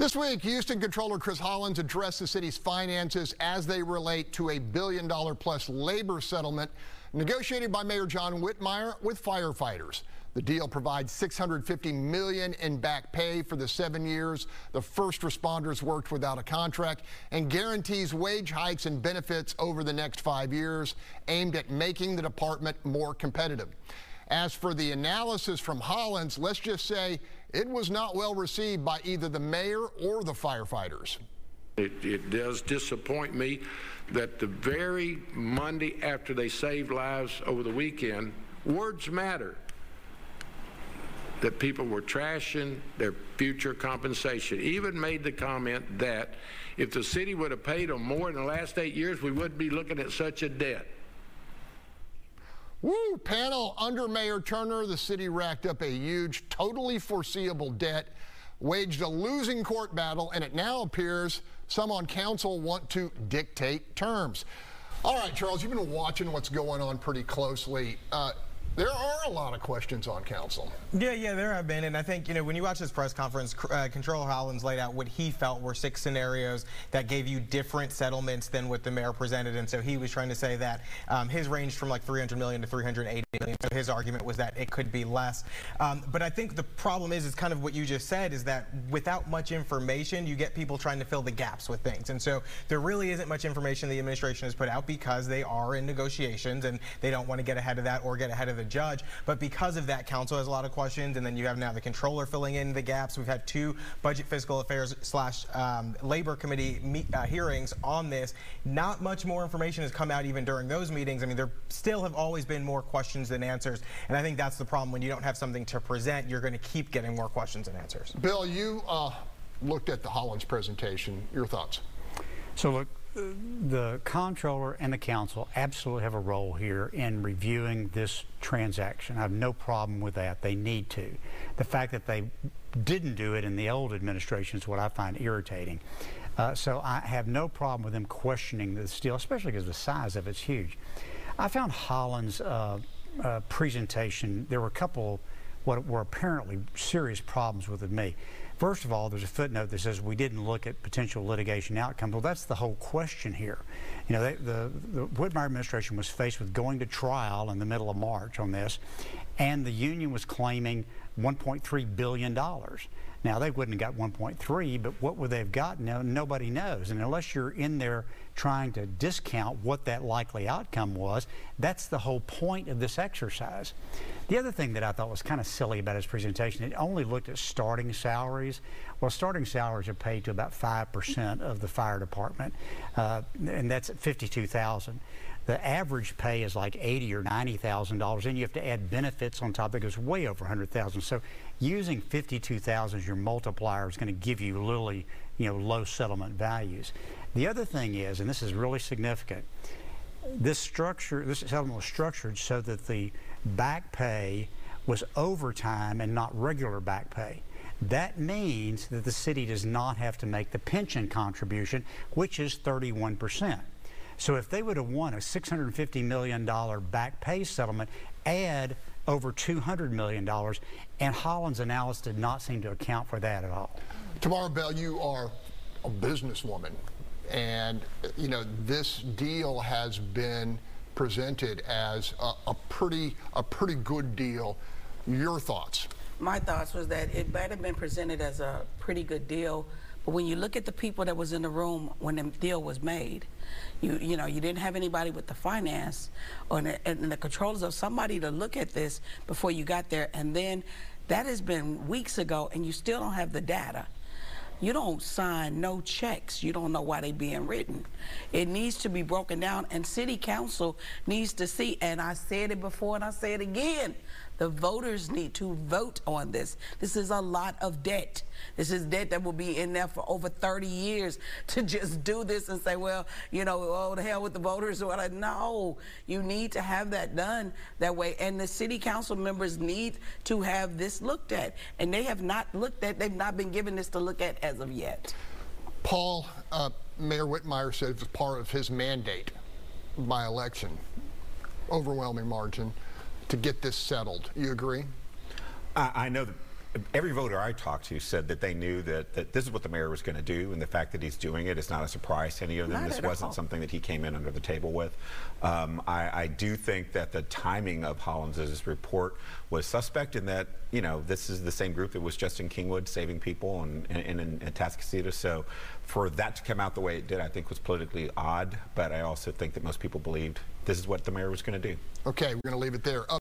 This week, Houston Controller KRIV Hollins addressed the city's finances as they relate to a $1 billion-plus labor settlement negotiated by Mayor John Whitmire with firefighters. The deal provides $650 million in back pay for the 7 years the first responders worked without a contract and guarantees wage hikes and benefits over the next 5 years, aimed at making the department more competitive. As for the analysis from Hollins, let's just say it was not well received by either the mayor or the firefighters. It does disappoint me that the very Monday after they saved lives over the weekend, words matter, that people were trashing their future compensation. Even made the comment that if the city would have paid them more in the last 8 years, we wouldn't be looking at such a debt. Woo! Panel, under Mayor Turner, the city racked up a huge, totally foreseeable debt, waged a losing court battle, and it now appears some on council want to dictate terms. All right, Charles, you've been watching what's going on pretty closely. There are a lot of questions on council. Yeah, there have been, and I think, when you watch this press conference, Controller Hollins laid out what he felt were 6 scenarios that gave you different settlements than what the mayor presented, and so he was trying to say that his ranged from like $300 million to $380 million, so his argument was that it could be less. But I think the problem is kind of what you just said, is that without much information, you get people trying to fill the gaps with things, and so there really isn't much information the administration has put out because they are in negotiations and they don't want to get ahead of that or get ahead of the judge. But because of that, council has a lot of questions, and then you have now the controller filling in the gaps. We've had 2 budget fiscal affairs / labor committee hearings on this. Not much more information has come out even during those meetings. I mean, there still have always been more questions than answers, and I think that's the problem. When you don't have something to present, you're going to keep getting more questions than answers. Bill, you looked at the Hollins presentation. Your thoughts? So look, the comptroller and the council absolutely have a role here in reviewing this transaction. I have no problem with that. They need to. The fact that they didn't do it in the old administration is what I find irritating. So I have no problem with them questioning this deal, especially because the size of it's huge. I found Hollins' presentation, there were a couple what were apparently serious problems with me. First of all, there's a footnote that says we didn't look at potential litigation outcomes. Well, that's the whole question here. The Whitmire administration was faced with going to trial in the middle of March on this, and the union was claiming $1.3 billion. Now, they wouldn't have got 1.3, but what would they have gotten? Now, nobody knows. And unless you're in there trying to discount what that likely outcome was, that's the whole point of this exercise. The other thing that I thought was kind of silly about his presentation, it only looked at starting salaries. Well, starting salaries are paid to about 5% of the fire department, and that's at $52,000. The average pay is like $80,000 or $90,000, and you have to add benefits on top that goes way over $100,000. So using $52,000 as your multiplier is going to give you literally, low settlement values. The other thing is, and this is really significant, this settlement was structured so that the back pay was overtime and not regular back pay. That means that the city does not have to make the pension contribution, which is 31%. So if they would have won a $650 million back pay settlement, add over $200 million, and Hollins' analysis did not seem to account for that at all. Tamara Bell, you are a businesswoman, and this deal has been presented as a pretty good deal. Your thoughts? My thoughts was that it might have been presented as a pretty good deal, but when you look at the people that was in the room when the deal was made, you didn't have anybody with the finance and the controllers of somebody to look at this before you got there, and then that has been weeks ago and you still don't have the data. You don't sign no checks. You don't know why they're being written. It needs to be broken down, and city council needs to see, and I said it before and I say it again, the voters need to vote on this. This is a lot of debt. This is debt that will be in there for over 30 years. To just do this and say, well, oh, the hell with the voters or what? No, you need to have that done that way. And the city council members need to have this looked at. And they have not looked at, they've not been given this to look at as of yet. Paul, Mayor Whitmire said it was part of his mandate by election, overwhelming margin, to get this settled. You agree? I know that every voter I talked to said that they knew that this is what the mayor was going to do, and the fact that he's doing it is not a surprise to any of them. This wasn't something that he came in under the table with. I do think that the timing of Hollins' report was suspect in that, you know, this is the same group that was just in Kingwood saving people and in Atascocita. So for that to come out the way it did, I think was politically odd, but I also think that most people believed this is what the mayor was going to do. Okay, we're going to leave it there.